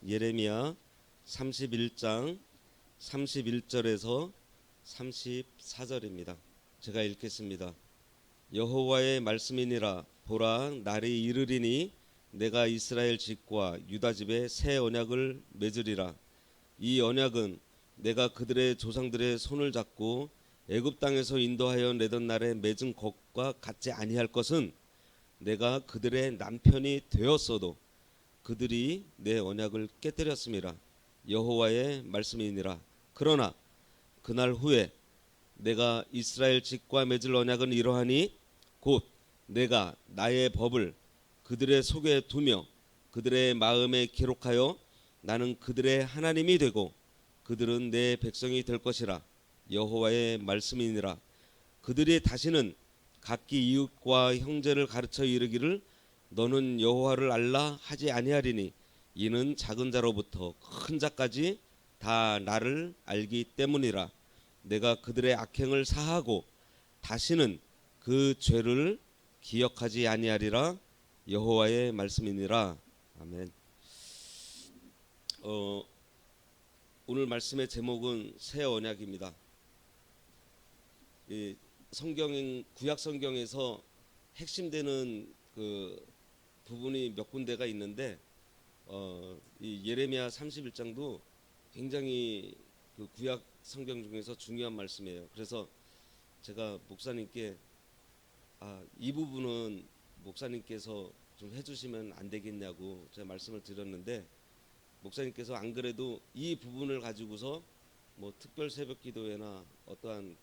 예레미야 31장 31절에서 34절입니다. 제가 읽겠습니다. 여호와의 말씀이니라. 보라, 날이 이르리니 내가 이스라엘 집과 유다 집에 새 언약을 맺으리라. 이 언약은 내가 그들의 조상들의 손을 잡고 애굽 땅에서 인도하여 내던 날에 맺은 것과 같지 아니할 것은 내가 그들의 남편이 되었어도 그들이 내 언약을 깨뜨렸음이라. 여호와의 말씀이니라. 그러나 그날 후에 내가 이스라엘 집과 맺을 언약은 이러하니 곧 내가 나의 법을 그들의 속에 두며 그들의 마음에 기록하여 나는 그들의 하나님이 되고 그들은 내 백성이 될 것이라. 여호와의 말씀이니라. 그들이 다시는 각기 이웃과 형제를 가르쳐 이르기를 너는 여호와를 알라 하지 아니하리니 이는 작은 자로부터 큰 자까지 다 나를 알기 때문이라. 내가 그들의 악행을 사하고 다시는 그 죄를 기억하지 아니하리라. 여호와의 말씀이니라. 아멘. 오늘 말씀의 제목은 새 언약입니다. 이 구약 성경에서 핵심되는 그 부분이 몇 군데가 있는데 이 예레미야 31장도 굉장히 그 구약 성경 중에서 중요한 말씀이에요. 그래서 제가 목사님께 이 부분은 목사님께서 좀 해주시면 안 되겠냐고 제가 말씀을 드렸는데 목사님께서 안 그래도 이 부분을 가지고서 뭐 특별 새벽 기도회나 어떠한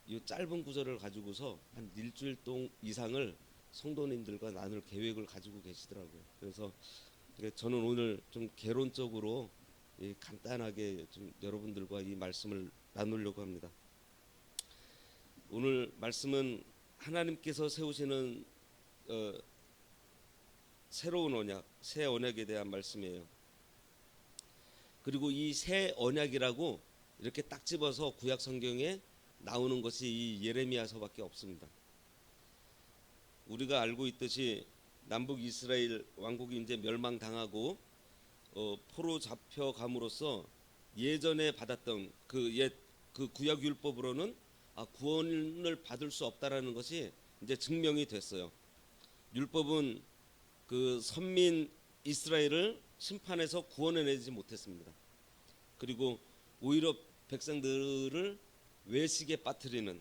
이 짧은 구절을 가지고서 한 일주일 이상을 성도님들과 나눌 계획을 가지고 계시더라고요. 그래서 저는 오늘 좀 개론적으로 간단하게 좀 여러분들과 이 말씀을 나누려고 합니다. 오늘 말씀은 하나님께서 세우시는 새로운 언약, 새 언약에 대한 말씀이에요. 그리고 이 새 언약이라고 이렇게 딱 집어서 구약 성경에 나오는 것이 이 예레미야서밖에 없습니다. 우리가 알고 있듯이 남북 이스라엘 왕국이 이제 멸망당하고 포로 잡혀감으로써 예전에 받았던 그 구약 율법으로는 구원을 받을 수 없다라는 것이 이제 증명이 됐어요. 율법은 그 선민 이스라엘을 심판해서 구원해내지 못했습니다. 그리고 오히려 백성들을 외식에 빠뜨리는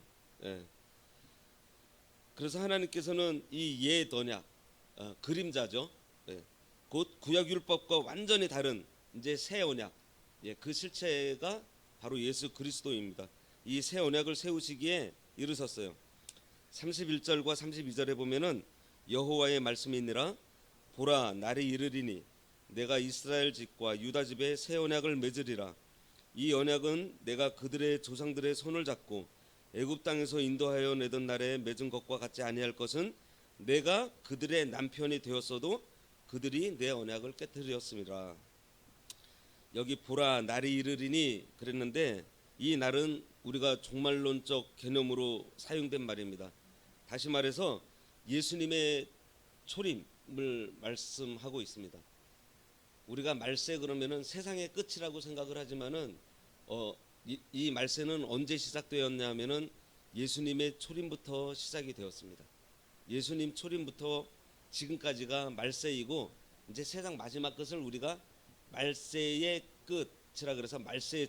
그래서 하나님께서는 이 옛 언약 그림자죠. 곧 구약 율법과 완전히 다른 이제 새 언약 그 실체가 바로 예수 그리스도입니다. 이 새 언약을 세우시기에 이르셨어요. 31절과 32절에 보면은 여호와의 말씀이니라. 보라, 날이 이르리니 내가 이스라엘 집과 유다 집에 새 언약을 맺으리라. 이 언약은 내가 그들의 조상들의 손을 잡고 애굽 땅에서 인도하여 내던 날에 맺은 것과 같지 아니할 것은 내가 그들의 남편이 되었어도 그들이 내 언약을 깨뜨렸음이라. 여기 보라, 날이 이르리니 그랬는데 이 날은 우리가 종말론적 개념으로 사용된 말입니다. 다시 말해서 예수님의 초림을 말씀하고 있습니다. 우리가 말세 그러면은 세상의 끝이라고 생각을 하지만은 이 말세는 언제 시작되었냐면은 예수님의 초림부터 시작이 되었습니다. 예수님 초림부터 지금까지가 말세이고 이제 세상 마지막 끝을 우리가 말세의 끝이라 그래서 말세의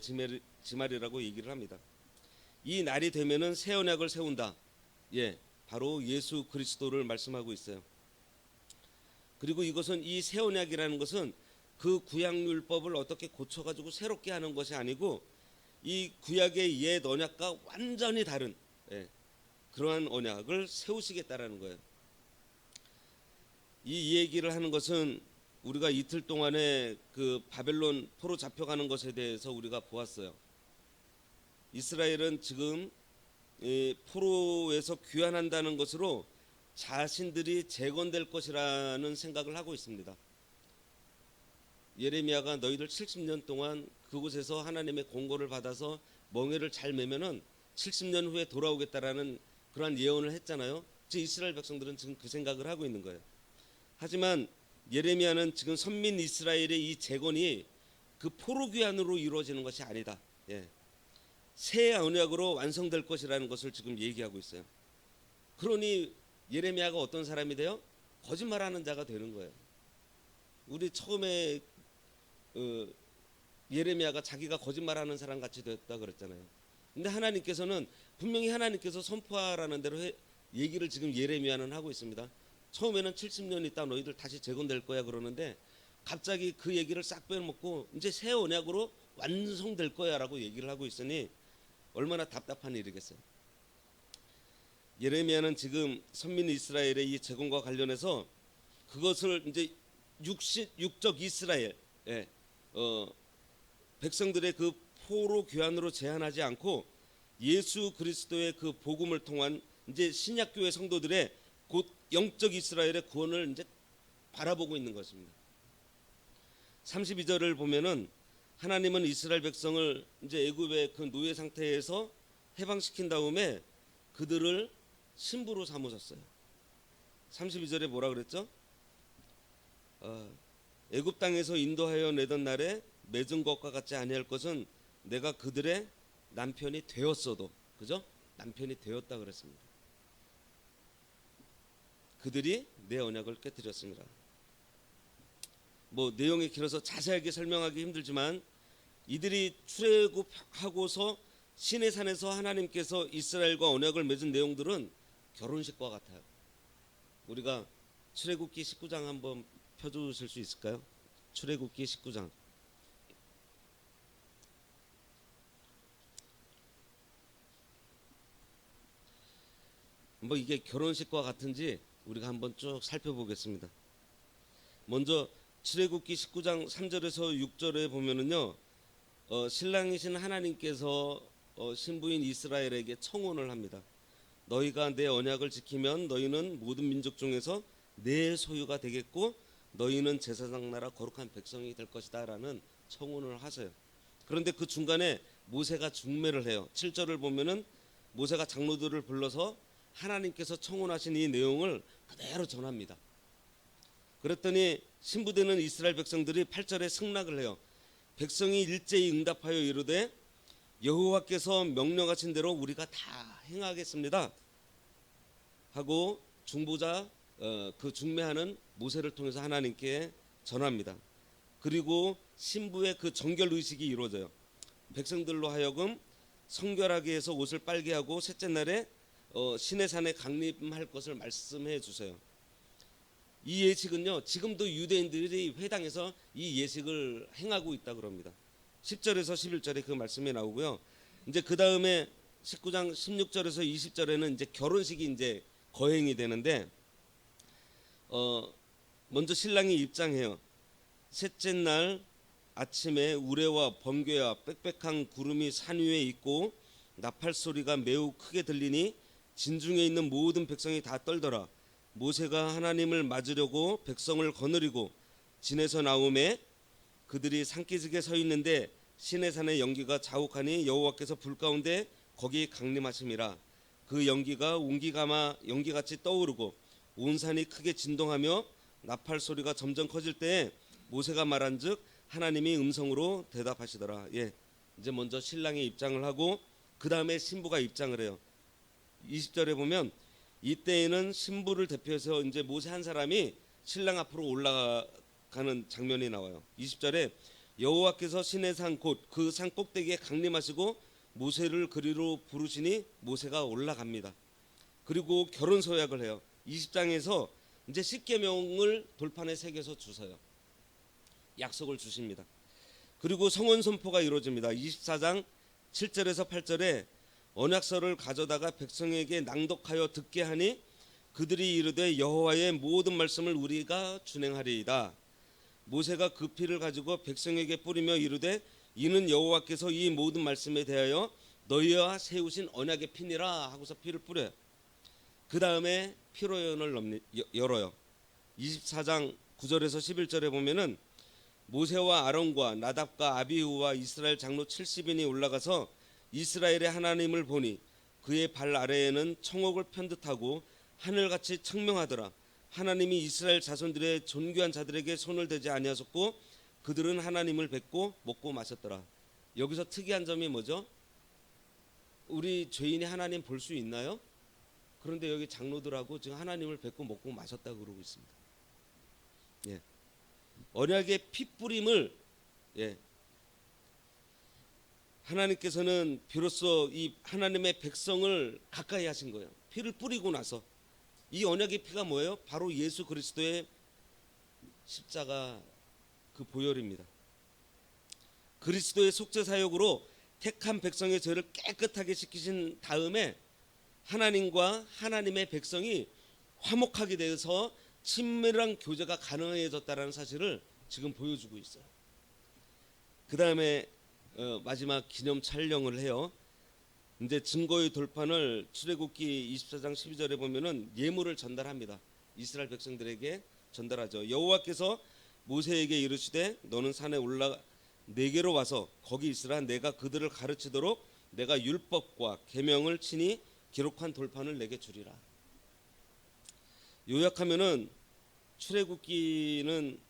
지말이라고 얘기를 합니다. 이 날이 되면은 새 언약을 세운다. 바로 예수 그리스도를 말씀하고 있어요. 그리고 이것은 이 새 언약이라는 것은 그 구약 율법을 어떻게 고쳐가지고 새롭게 하는 것이 아니고 이 구약의 옛 언약과 완전히 다른 그러한 언약을 세우시겠다라는 거예요. 이 얘기를 하는 것은 우리가 이틀 동안에 그 바벨론 포로 잡혀가는 것에 대해서 우리가 보았어요. 이스라엘은 지금 포로에서 귀환한다는 것으로 자신들이 재건될 것이라는 생각을 하고 있습니다. 예레미야가 너희들 70년 동안 그곳에서 하나님의 공고를 받아서 멍에를 잘 매면은 70년 후에 돌아오겠다라는 그러한 예언을 했잖아요. 즉 이스라엘 백성들은 지금 그 생각을 하고 있는 거예요. 하지만 예레미야는 지금 선민 이스라엘의 이 재건이 그 포로 귀환으로 이루어지는 것이 아니다. 예. 새 언약으로 완성될 것이라는 것을 지금 얘기하고 있어요. 그러니 예레미야가 어떤 사람이 돼요? 거짓말하는 자가 되는 거예요. 우리 처음에 예레미야가 자기가 거짓말하는 사람 같이 됐다 그랬잖아요. 근데 하나님께서는 분명히 하나님께서 선포하라는 대로 얘기를 지금 예레미야는 하고 있습니다. 처음에는 70년 있다 너희들 다시 재건될 거야 그러는데 갑자기 그 얘기를 싹 빼먹고 이제 새 언약으로 완성될 거야라고 얘기를 하고 있으니 얼마나 답답한 일이겠어요. 예레미야는 지금 선민 이스라엘의 이 재건과 관련해서 그것을 이제 육적 이스라엘, 백성들의 그 포로 귀환으로 제한하지 않고 예수 그리스도의 그 복음을 통한 이제 신약교회 성도들의 곧 영적 이스라엘의 구원을 이제 바라보고 있는 것입니다. 32절을 보면은 하나님은 이스라엘 백성을 이제 애굽의 그 노예 상태에서 해방시킨 다음에 그들을 신부로 삼으셨어요. 32절에 뭐라 그랬죠? 애굽 땅에서 인도하여 내던 날에 맺은 것과 같지 아니할 것은 내가 그들의 남편이 되었어도, 그죠? 남편이 되었다 그랬습니다. 그들이 내 언약을 깨뜨렸습니다. 뭐 내용이 길어서 자세하게 설명하기 힘들지만 이들이 출애굽하고서 시내산에서 하나님께서 이스라엘과 언약을 맺은 내용들은 결혼식과 같아요. 우리가 출애굽기 19장 한번 펴주실 수 있을까요? 출애굽기 19장. 뭐 이게 결혼식과 같은지 우리가 한번 쭉 살펴보겠습니다. 먼저 출애굽기 19장 3절에서 6절에 보면은요, 신랑이신 하나님께서 신부인 이스라엘에게 청혼을 합니다. 너희가 내 언약을 지키면 너희는 모든 민족 중에서 내 소유가 되겠고 너희는 제사장 나라 거룩한 백성이 될 것이다 라는 청혼을 하세요. 그런데 그 중간에 모세가 중매를 해요. 7절을 보면은 모세가 장로들을 불러서 하나님께서 청혼하신 이 내용을 그대로 전합니다. 그랬더니 신부되는 이스라엘 백성들이 8절에 승낙을 해요. 백성이 일제히 응답하여 이르되 여호와께서 명령하신 대로 우리가 다 행하겠습니다 하고 중보자 그 중매하는 모세를 통해서 하나님께 전합니다. 그리고 신부의 그 정결 의식이 이루어져요. 백성들로 하여금 성결하게 해서 옷을 빨게 하고 셋째 날에 시내산에 강림할 것을 말씀해 주세요. 이 예식은요, 지금도 유대인들이 회당에서 이 예식을 행하고 있다 그럽니다. 10절에서 11절에 그 말씀이 나오고요. 이제 그 다음에 19장 16절에서 20절에는 이제 결혼식이 이제 거행이 되는데, 먼저 신랑이 입장해요. 셋째 날 아침에 우레와 번개와 빽빽한 구름이 산 위에 있고 나팔 소리가 매우 크게 들리니 진중에 있는 모든 백성이 다 떨더라. 모세가 하나님을 맞으려고 백성을 거느리고 진에서 나오매 그들이 산기슭에 서 있는데 시내산의 연기가 자욱하니 여호와께서 불 가운데 거기 강림하심이라. 그 연기가 옹기가마 연기같이 떠오르고 온 산이 크게 진동하며 나팔 소리가 점점 커질 때에 모세가 말한즉 하나님이 음성으로 대답하시더라. 이제 먼저 신랑이 입장을 하고 그 다음에 신부가 입장을 해요. 20절에 보면 이때에는 신부를 대표해서 이제 모세 한 사람이 신랑 앞으로 올라가는 장면이 나와요. 20절에 여호와께서 시내산 곧 그 산 꼭대기에 강림하시고 모세를 그리로 부르시니 모세가 올라갑니다. 그리고 결혼 서약을 해요. 20장에서 이제 십계명을 돌판에 새겨서 주세요. 약속을 주십니다. 그리고 성원 선포가 이루어집니다. 24장 7절에서 8절에 언약서를 가져다가 백성에게 낭독하여 듣게 하니 그들이 이르되 여호와의 모든 말씀을 우리가 준행하리이다. 모세가 그 피를 가지고 백성에게 뿌리며 이르되 이는 여호와께서 이 모든 말씀에 대하여 너희와 세우신 언약의 피니라 하고서 피를 뿌려요. 그 다음에 피로연을 열어요. 24장 9절에서 11절에 보면은 모세와 아론과 나답과 아비후와 이스라엘 장로 70인이 올라가서 이스라엘의 하나님을 보니 그의 발 아래에는 청옥을 편듯하고 하늘같이 청명하더라. 하나님이 이스라엘 자손들의 존귀한 자들에게 손을 대지 아니하셨고 그들은 하나님을 뵙고 먹고 마셨더라. 여기서 특이한 점이 뭐죠? 우리 죄인이 하나님 볼 수 있나요? 그런데 여기 장로들하고 지금 하나님을 뵙고 먹고 마셨다고 그러고 있습니다. 예. 언약의 피 뿌림을 하나님께서는 비로소 이 하나님의 백성을 가까이 하신 거예요. 피를 뿌리고 나서 이 언약의 피가 뭐예요? 바로 예수 그리스도의 십자가 그 보혈입니다. 그리스도의 속죄 사역으로 택한 백성의 죄를 깨끗하게 씻기신 다음에 하나님과 하나님의 백성이 화목하게 되어서 친밀한 교제가 가능해졌다는 사실을 지금 보여주고 있어요. 그 다음에 마지막 기념 촬영을 해요. 이제 증거의 돌판을 출애굽기 24장 12절에 보면은 예물을 전달합니다. 이스라엘 백성들에게 전달하죠. 여호와께서 모세에게 이르시되 너는 산에 올라 내게로 와서 거기 있으라. 내가 그들을 가르치도록 내가 율법과 계명을 친히 기록한 돌판을 내게 주리라. 요약하면은 출애굽기는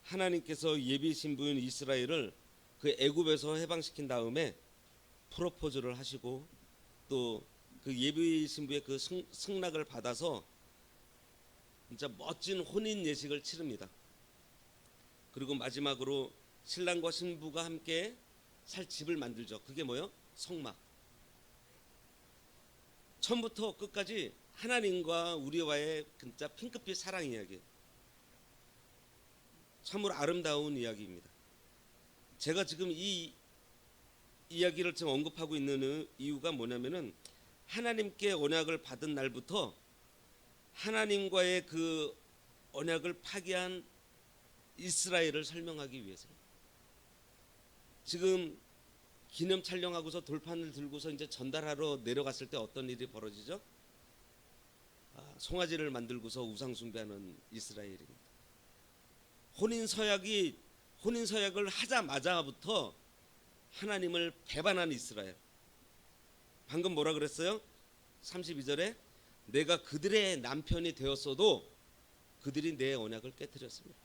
하나님께서 예비 신부인 이스라엘을 그 애굽에서 해방시킨 다음에 프로포즈를 하시고 또 그 예비 신부의 그 승낙을 받아서 진짜 멋진 혼인 예식을 치릅니다. 그리고 마지막으로 신랑과 신부가 함께 살 집을 만들죠. 그게 뭐예요? 성막. 처음부터 끝까지 하나님과 우리와의 진짜 핑크빛 사랑 이야기. 참으로 아름다운 이야기입니다. 제가 지금 이 이야기를 지금 언급하고 있는 이유가 뭐냐면은 하나님께 언약을 받은 날부터 하나님과의 그 언약을 파기한 이스라엘을 설명하기 위해서요. 지금 기념 촬영하고서 돌판을 들고서 이제 전달하러 내려갔을 때 어떤 일이 벌어지죠? 송아지를 만들고서 우상 숭배하는 이스라엘입니다. 혼인 서약을 하자마자부터 하나님을 배반한 이스라엘. 방금 뭐라 그랬어요? 32절에 내가 그들의 남편이 되었어도 그들이 내 언약을 깨뜨렸습니다.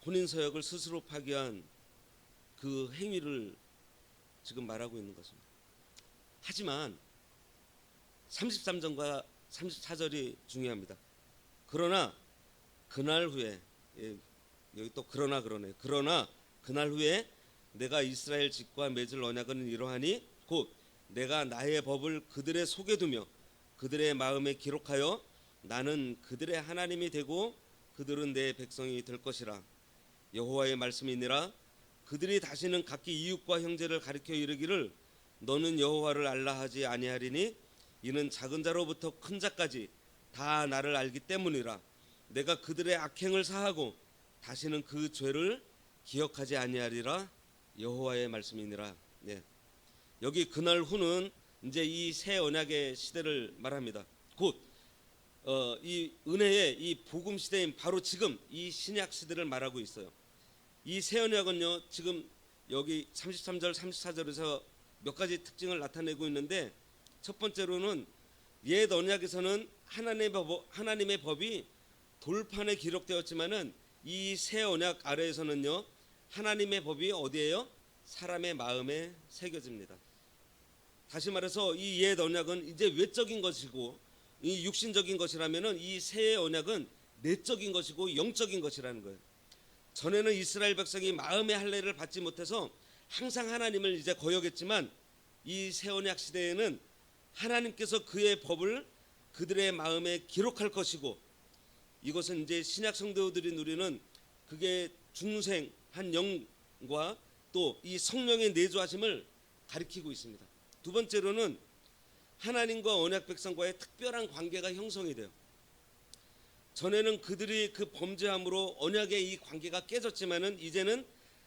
혼인 서약을 스스로 파기한 그 행위를 지금 말하고 있는 것입니다. 하지만 33절과 34절이 중요합니다. 그러나 그날 후에 여기 또 그러네. 그러나 그날 후에 내가 이스라엘 집과 맺을 언약은 이러하니 곧 내가 나의 법을 그들의 속에 두며 그들의 마음에 기록하여 나는 그들의 하나님이 되고 그들은 내 백성이 될 것이라. 여호와의 말씀이니라. 그들이 다시는 각기 이웃과 형제를 가리켜 이르기를 너는 여호와를 알라 하지 아니하리니 이는 작은 자로부터 큰 자까지 다 나를 알기 때문이라. 내가 그들의 악행을 사하고 다시는 그 죄를 기억하지 아니하리라. 여호와의 말씀이니라. 여기 그날 후는 이제 이 새 언약의 시대를 말합니다. 곧 이 은혜의 이 복음 시대인 바로 지금 이 신약 시대를 말하고 있어요. 이 새 언약은요, 지금 여기 33절 34절에서 몇 가지 특징을 나타내고 있는데, 첫 번째로는 옛 언약에서는 하나님의 법이 돌판에 기록되었지만은 이 새 언약 아래에서는요, 하나님의 법이 어디에요? 사람의 마음에 새겨집니다. 다시 말해서 이 옛 언약은 이제 외적인 것이고, 이 육신적인 것이라면은 이 새 언약은 내적인 것이고 영적인 것이라는 거예요. 전에는 이스라엘 백성이 마음의 할례를 받지 못해서 항상 하나님을 이제 거역했지만, 이 새 언약 시대에는 하나님께서 그의 법을 그들의 마음에 기록할 것이고, 이것은 이제 신약 성도들이 누리는 그게 중생한 영과 또 이 성령의 내주하심을 가리키고 있습니다. 두 번째로는 하나님과 언약 백성과의 특별한 관계가 형성이 돼요. 전에는 그들이 그 범죄함으로 언약의 이 관계가 깨졌지만은 이제는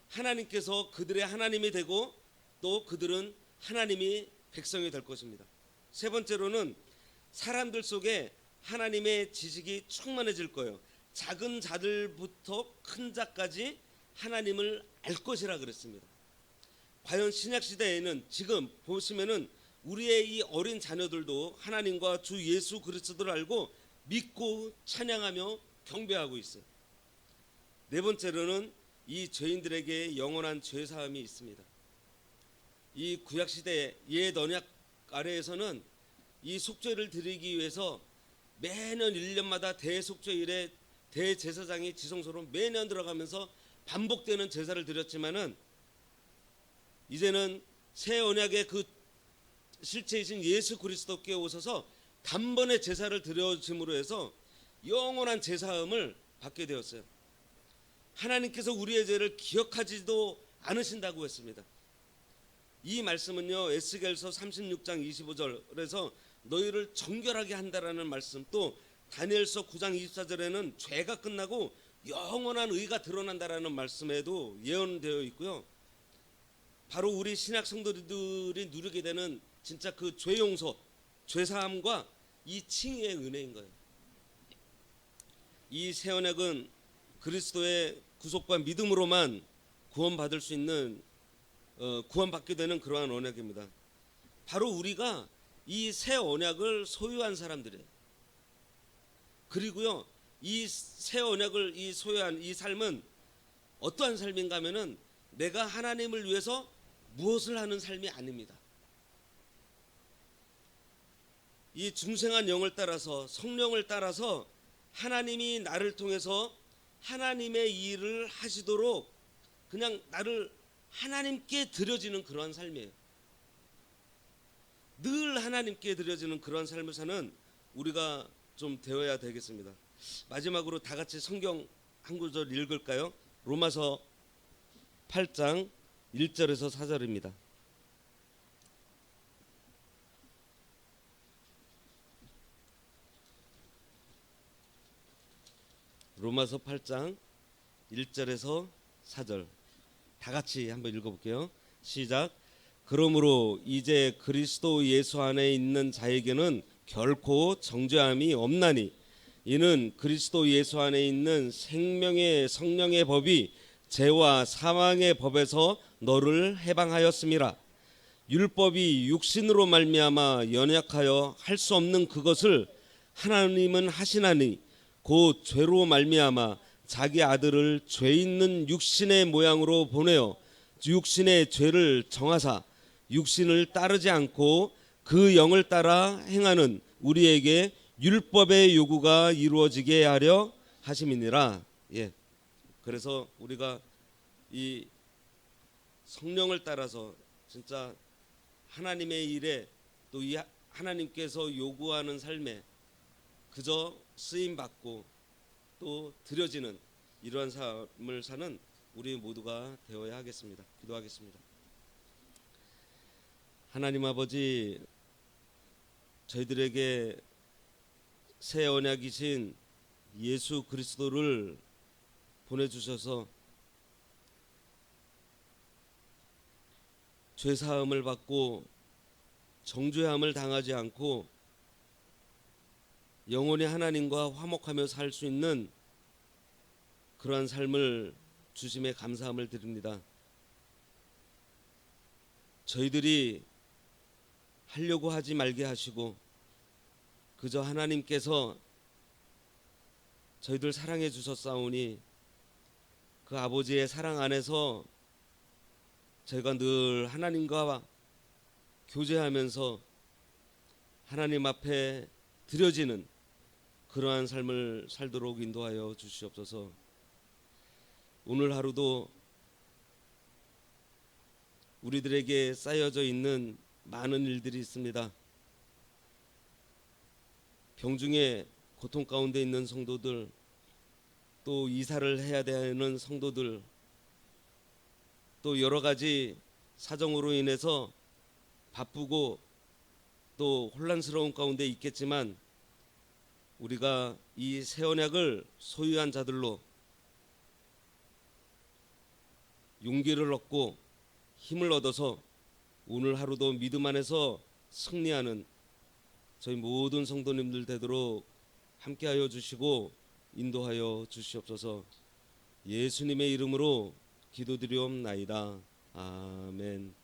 하나님께서 그들의 하나님이 되고 또 그들은 하나님이 백성이 될 것입니다. 세 번째로는 사람들 속에 하나님의 지식이 충만해질 거예요. 작은 자들부터 큰 자까지 하나님을 알 것이라 그랬습니다. 과연 신약 시대에는 지금 보시면은 우리의 이 어린 자녀들도 하나님과 주 예수 그리스도를 알고 믿고 찬양하며 경배하고 있어요. 네 번째로는 이 죄인들에게 영원한 죄 사함이 있습니다. 이 구약 시대 옛 언약 아래에서는 이 속죄를 드리기 위해서 매년 1년마다 대속죄일에 대제사장이 지성소로 매년 들어가면서 반복되는 제사를 드렸지만은 이제는 새 언약의 그 실체이신 예수 그리스도께 오셔서 단번에 제사를 드려짐으로 해서 영원한 제사함을 받게 되었어요. 하나님께서 우리의 죄를 기억하지도 않으신다고 했습니다. 이 말씀은요, 에스겔서 36장 25절에서 너희를 정결하게 한다라는 말씀, 또 다니엘서 9장 24절에는 죄가 끝나고 영원한 의가 드러난다라는 말씀에도 예언되어 있고요. 바로 우리 신약 성도들이 누리게 되는 진짜 그 죄 용서, 죄 사함과 이 칭의의 은혜인 거예요. 이 새 언약은 그리스도의 구속과 믿음으로만 구원받을 수 있는 구원받게 되는 그러한 언약입니다. 바로 우리가 이 새 언약을 소유한 사람들이에요. 그리고요, 이 새 언약을 이 소유한 이 삶은 어떠한 삶인가 하면은 내가 하나님을 위해서 무엇을 하는 삶이 아닙니다. 이 중생한 영을 따라서, 성령을 따라서 하나님이 나를 통해서 하나님의 일을 하시도록 그냥 나를 하나님께 드려지는 그러한 삶이에요. 늘 하나님께 드려지는 그러한 삶을 사는 우리가 좀 되어야 되겠습니다. 마지막으로 다 같이 성경 한 구절 읽을까요? 로마서 8장 1절에서 4절입니다. 로마서 8장 1절에서 4절 다 같이 한번 읽어볼게요. 시작. 그러므로 이제 그리스도 예수 안에 있는 자에게는 결코 정죄함이 없나니 이는 그리스도 예수 안에 있는 생명의 성령의 법이 죄와 사망의 법에서 너를 해방하였음이라. 율법이 육신으로 말미암아 연약하여 할 수 없는 그것을 하나님은 하시나니 곧 죄로 말미암아 자기 아들을 죄 있는 육신의 모양으로 보내어 육신의 죄를 정하사 육신을 따르지 않고 그 영을 따라 행하는 우리에게 율법의 요구가 이루어지게 하려 하심이니라. 예. 그래서 우리가 이 성령을 따라서 진짜 하나님의 일에 또 이 하나님께서 요구하는 삶에 그저 쓰임 받고 또 드려지는 이러한 삶을 사는 우리 모두가 되어야 하겠습니다. 기도하겠습니다. 하나님 아버지, 저희들에게 새 언약이신 예수 그리스도를 보내주셔서 죄사함을 받고 정죄함을 당하지 않고 영원히 하나님과 화목하며 살 수 있는 그러한 삶을 주심에 감사함을 드립니다. 저희들이 하려고 하지 말게 하시고 그저 하나님께서 저희들 사랑해 주셨사오니 그 아버지의 사랑 안에서 저희가 늘 하나님과 교제하면서 하나님 앞에 드려지는 그러한 삶을 살도록 인도하여 주시옵소서. 오늘 하루도 우리들에게 쌓여져 있는 많은 일들이 있습니다. 병중에 고통 가운데 있는 성도들, 또 이사를 해야 되는 성도들, 또 여러 가지 사정으로 인해서 바쁘고 또 혼란스러운 가운데 있겠지만 우리가 이 새 언약을 소유한 자들로 용기를 얻고 힘을 얻어서 오늘 하루도 믿음 안에서 승리하는 저희 모든 성도님들 되도록 함께하여 주시고 인도하여 주시옵소서. 예수님의 이름으로 기도드리옵나이다. 아멘.